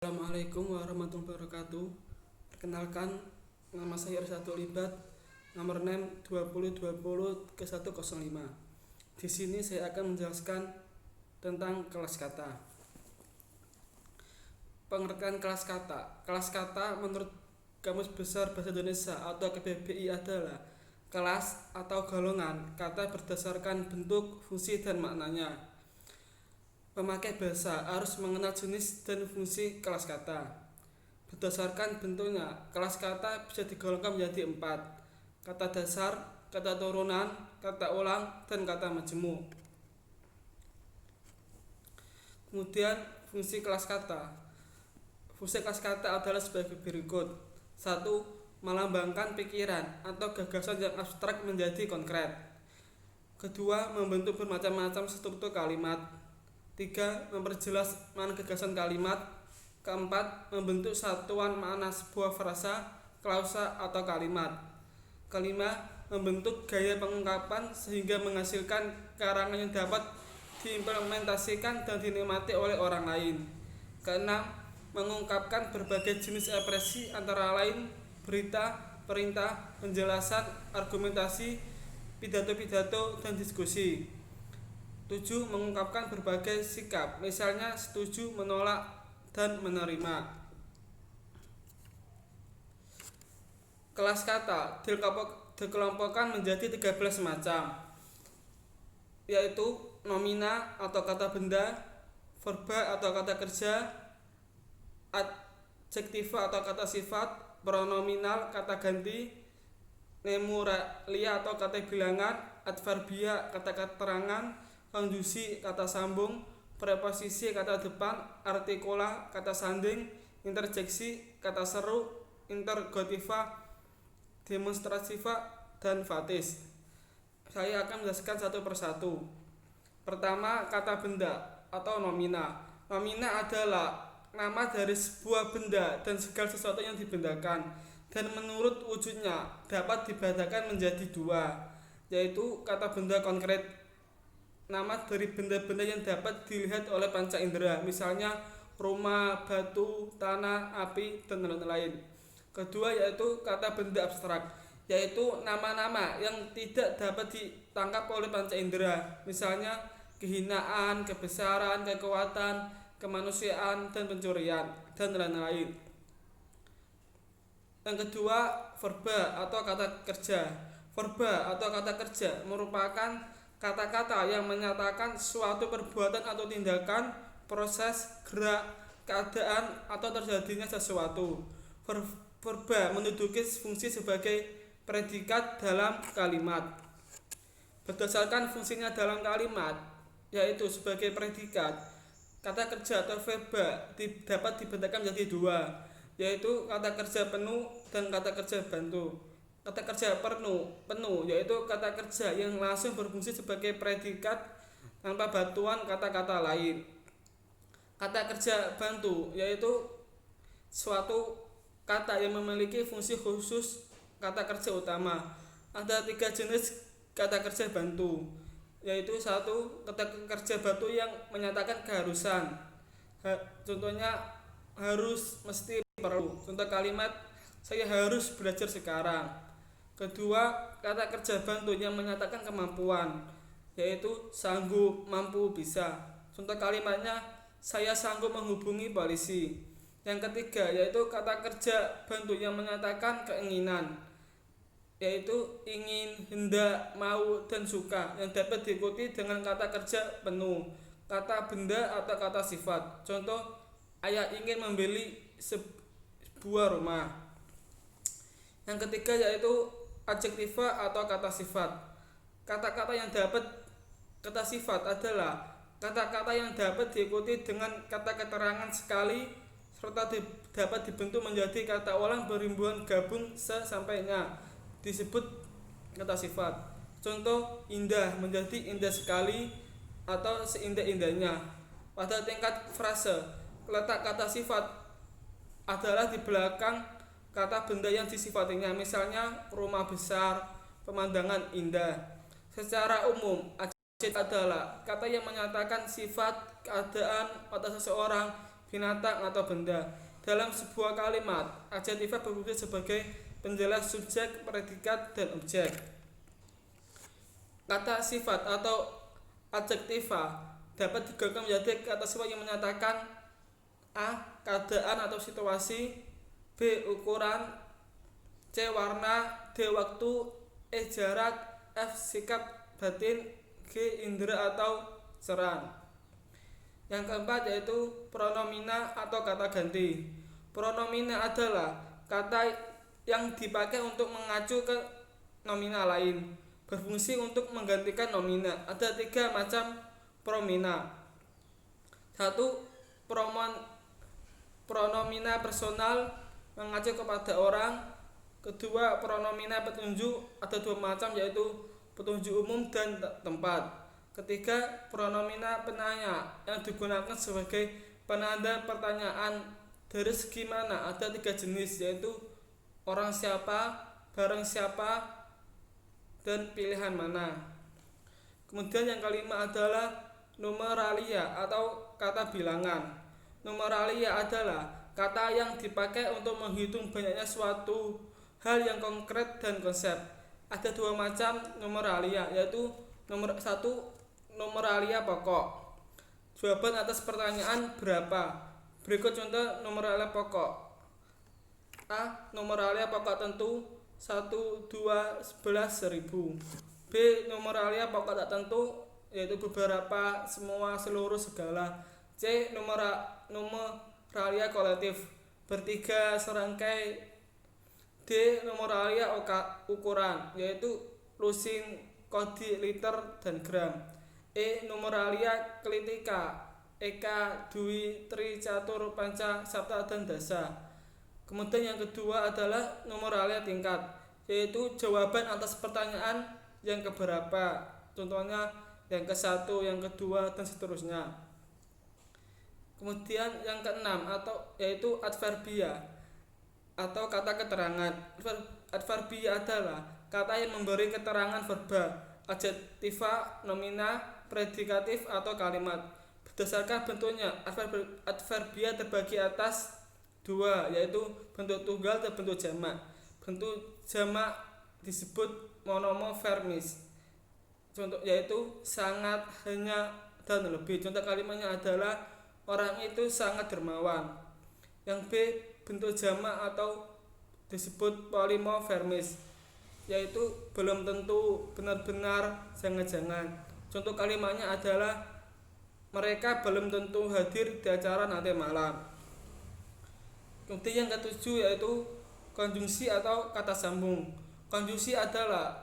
Assalamualaikum warahmatullahi wabarakatuh. Perkenalkan, nama saya Irsyadul Libat, nomor NEM 2020 ke 105. Di sini saya akan menjelaskan tentang kelas kata. Pengertian kelas kata. Kelas kata menurut Kamus Besar Bahasa Indonesia atau KBBI adalah kelas atau golongan kata berdasarkan bentuk, fungsi, dan maknanya. Pemakai bahasa harus mengenal jenis dan fungsi kelas kata. Berdasarkan bentuknya, kelas kata bisa digolongkan menjadi 4: kata dasar, kata turunan, kata ulang, dan kata majemuk. Kemudian fungsi kelas kata. Fungsi kelas kata adalah sebagai berikut. 1. Melambangkan pikiran atau gagasan yang abstrak menjadi konkret. Kedua, membentuk bermacam-macam struktur kalimat. 3. Memperjelas makna gagasan kalimat. Keempat, membentuk satuan makna sebuah frasa, klausa, atau kalimat. Kelima, membentuk gaya pengungkapan sehingga menghasilkan karangan yang dapat diimplementasikan dan dinikmati oleh orang lain. Keenam, mengungkapkan berbagai jenis ekspresi antara lain berita, perintah, penjelasan, argumentasi, pidato-pidato, dan diskusi. 7. Mengungkapkan berbagai sikap, misalnya setuju, menolak, dan menerima. Kelas kata dikelompokkan menjadi 13 macam, yaitu nomina atau kata benda, verba atau kata kerja, adjektiva atau kata sifat, pronominal kata ganti, nemoralia atau kata bilangan, adverbia kata keterangan, konjungsi kata sambung, preposisi kata depan, artikula kata sanding, interjeksi kata seru, interrogativa, demonstrativa, dan fatis. Saya akan menjelaskan satu persatu. Pertama, kata benda atau nomina. Nomina adalah nama dari sebuah benda dan segala sesuatu yang dibendakan, dan menurut wujudnya dapat dibedakan menjadi dua, yaitu kata benda konkret, nama dari benda-benda yang dapat dilihat oleh panca indera, misalnya rumah, batu, tanah, api, dan lain-lain. Kedua, yaitu kata benda abstrak, yaitu nama-nama yang tidak dapat ditangkap oleh panca indera, misalnya kehinaan, kebesaran, kekuatan, kemanusiaan, dan pencurian, dan lain-lain. Yang kedua, verba atau kata kerja. Verba atau kata kerja merupakan kata-kata yang menyatakan suatu perbuatan atau tindakan, proses, gerak, keadaan, atau terjadinya sesuatu. Verba menduduki fungsi sebagai predikat dalam kalimat. Berdasarkan fungsinya dalam kalimat, yaitu sebagai predikat, kata kerja atau verba dapat dibedakan menjadi dua, yaitu kata kerja penuh dan kata kerja bantu. Kata kerja penuh yaitu kata kerja yang langsung berfungsi sebagai predikat tanpa bantuan kata-kata lain. Kata kerja bantu yaitu suatu kata yang memiliki fungsi khusus kata kerja utama. Ada 3 jenis kata kerja bantu, yaitu 1. Kata kerja bantu yang menyatakan keharusan. Contohnya harus, mesti, perlu. Contoh kalimat, saya harus belajar sekarang. Kedua, kata kerja bantu yang menyatakan kemampuan, yaitu sanggup, mampu, bisa. Contoh kalimatnya, saya sanggup menghubungi polisi. Yang ketiga, yaitu kata kerja bantu yang menyatakan keinginan, yaitu ingin, hendak, mau, dan suka, yang dapat diikuti dengan kata kerja penuh, kata benda atau kata sifat. Contoh, ayah ingin membeli sebuah rumah. Yang ketiga, yaitu adjektiva atau kata sifat. Kata-kata yang dapat kata sifat adalah kata-kata yang dapat diikuti dengan kata keterangan sekali serta dapat dibentuk menjadi kata ulang berimbuhan gabung sesampainya, disebut kata sifat. Contoh, indah menjadi indah sekali atau seindah-indahnya. Pada tingkat frase, letak kata sifat adalah di belakang kata benda yang disifatinya, misalnya rumah besar, pemandangan indah. Secara umum, adjektif adalah kata yang menyatakan sifat, keadaan pada seseorang, binatang atau benda. Dalam sebuah kalimat, adjektiva berfungsi sebagai penjelas subjek, predikat, dan objek. Kata sifat atau adjektiva dapat digabungkan menjadi kata sifat yang menyatakan a. keadaan atau situasi, b. ukuran, c. warna, d. waktu, e. jarak, f. sikap batin, g. indera atau ceran. Yang keempat yaitu pronomina atau kata ganti. Pronomina adalah kata yang dipakai untuk mengacu ke nomina lain, berfungsi untuk menggantikan nomina. Ada 3 macam pronomina. 1. Pronomina personal, mengacu kepada orang. 2. Pronomina petunjuk, ada 2 macam yaitu petunjuk umum dan tempat. 3. Pronomina penanya, yang digunakan sebagai penanda pertanyaan. Dari segi mana, ada 3 jenis yaitu orang siapa, barang siapa, dan pilihan mana. Kemudian yang kelima adalah numeralia atau kata bilangan. Numeralia adalah kata yang dipakai untuk menghitung banyaknya suatu hal yang konkret dan konsep. Ada 2 macam numeralia, yaitu nomor 1 numeralia pokok, jawaban atas pertanyaan berapa. Berikut contoh numeralia pokok. A. Numeralia pokok tentu 1, 2, 11, 1000. B. Numeralia pokok tak tentu, yaitu beberapa, semua, seluruh, segala. C. Numeralia kolektif, bertiga, serangkai. D. Numeralia ukuran, yaitu lusin, kodi, liter, dan gram. E. Numeralia klitika, eka, dwi, tri, catur, panca, sapta, dan dasa. Kemudian yang kedua adalah numeralia tingkat, yaitu jawaban atas pertanyaan yang keberapa. Contohnya yang ke-1, yang kedua, dan seterusnya. Kemudian yang ke-6 yaitu adverbia atau kata keterangan. Adverbia adalah kata yang memberi keterangan verba, adjektiva, nomina, predikatif, atau kalimat. Berdasarkan bentuknya, adverbia terbagi atas 2, yaitu bentuk tunggal dan bentuk jamak. Bentuk jamak disebut monomovermis, contoh yaitu sangat, hanya, dan lebih. Contoh kalimatnya adalah orang itu sangat dermawan. Yang B, bentuk jamak atau disebut polimovermis, yaitu belum tentu, benar-benar, jangan-jangan. Contoh kalimatnya adalah mereka belum tentu hadir di acara nanti malam. Kemudian yang ke-7 yaitu konjungsi atau kata sambung. Konjungsi adalah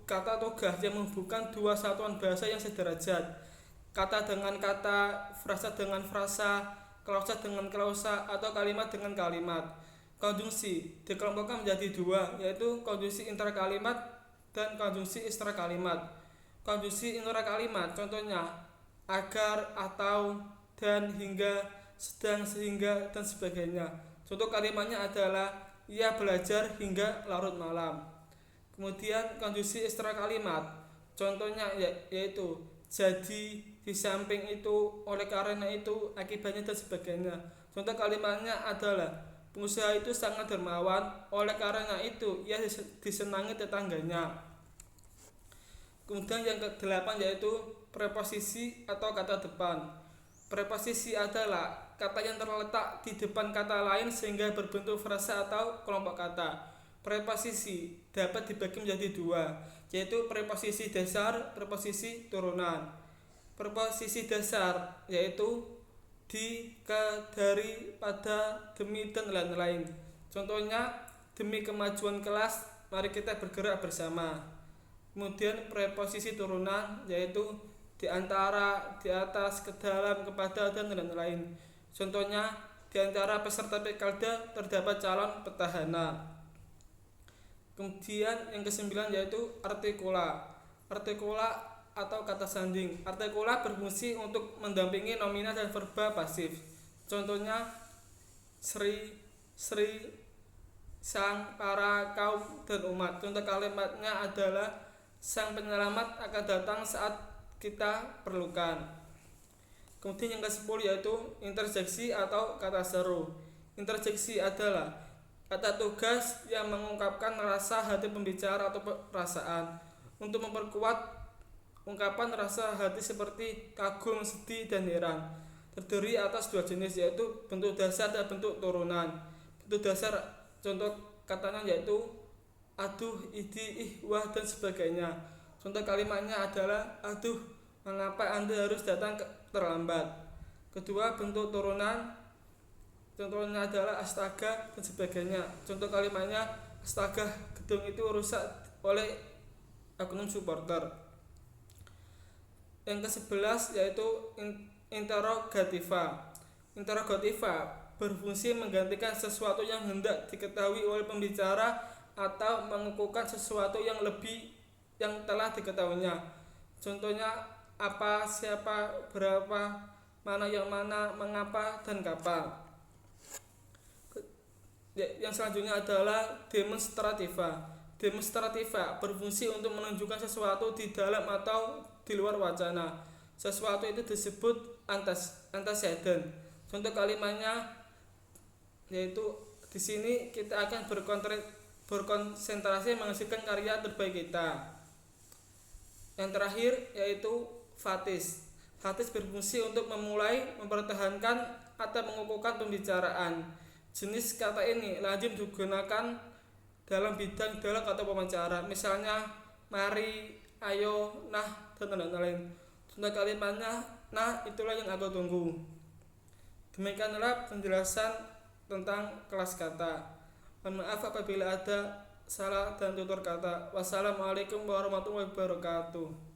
kata toga yang menghubungkan 2 satuan bahasa yang sederajat. Kata dengan kata, frasa dengan frasa, klausa dengan klausa, atau kalimat dengan kalimat. Konjungsi dikelompokkan menjadi 2, yaitu konjungsi interkalimat dan konjungsi ekstrakalimat. Konjungsi interkalimat contohnya agar, atau, dan, hingga, sedang, sehingga, dan sebagainya. Contoh kalimatnya adalah ia belajar hingga larut malam. Kemudian konjungsi ekstrakalimat contohnya yaitu jadi, di samping itu, oleh karena itu, akibatnya, dan sebagainya. Contoh kalimatnya adalah pengusaha itu sangat dermawan, oleh karena itu ia disenangi tetangganya. Kemudian yang ke-8 yaitu preposisi atau kata depan. Preposisi adalah kata yang terletak di depan kata lain sehingga berbentuk frasa atau kelompok kata. Preposisi dapat dibagi menjadi 2, yaitu preposisi dasar, preposisi turunan. Preposisi dasar yaitu di, ke, dari, pada, demi, dan lain-lain. Contohnya demi kemajuan kelas, mari kita bergerak bersama. Kemudian preposisi turunan yaitu di antara, di atas, ke dalam, kepada, dan lain-lain. Contohnya di antara peserta pilkada terdapat calon petahana. Kemudian yang ke-9 yaitu artikula. Artikula atau kata sanding. Artikula berfungsi untuk mendampingi nomina dan verba pasif. Contohnya Sri, sang, para, kaum, dan umat. Contoh kalimatnya adalah sang penyelamat akan datang saat kita perlukan. Kemudian yang ke-10 yaitu interjeksi atau kata seru. Interjeksi adalah kata tugas yang mengungkapkan rasa hati pembicara atau perasaan untuk memperkuat ungkapan rasa hati seperti kagum, sedih, dan heran. Terdiri atas dua jenis yaitu bentuk dasar dan bentuk turunan. Bentuk dasar contoh katanya yaitu aduh, idi, ih, wah, dan sebagainya. Contoh kalimatnya adalah aduh, mengapa Anda harus datang terlambat. Kedua, bentuk turunan contohnya adalah astaga dan sebagainya. Contoh kalimatnya astaga, gedung itu rusak oleh oknum supporter. Yang ke-11 yaitu interrogativa. Interrogativa berfungsi menggantikan sesuatu yang hendak diketahui oleh pembicara atau mengukuhkan sesuatu yang telah diketahuinya. Contohnya apa, siapa, berapa, mana yang mana, mengapa, dan kapan. Yang selanjutnya adalah demonstrativa. Demonstrativa berfungsi untuk menunjukkan sesuatu di dalam atau di luar wacana. Sesuatu itu disebut antecedent. Contoh kalimatnya yaitu di sini kita akan berkonsentrasi menghasilkan karya terbaik kita. Yang terakhir yaitu fatis. Fatis berfungsi untuk memulai, mempertahankan atau mengukuhkan pembicaraan. Jenis kata ini lazim digunakan dalam bidang dialog atau wawancara. Misalnya mari, ayo, nah, dan lain-lain. Contoh kalimatnya, nah, itulah yang aku tunggu. Demikianlah penjelasan tentang kelas kata. Mohon maaf apabila ada salah dan tutur kata. Wassalamualaikum warahmatullahi wabarakatuh.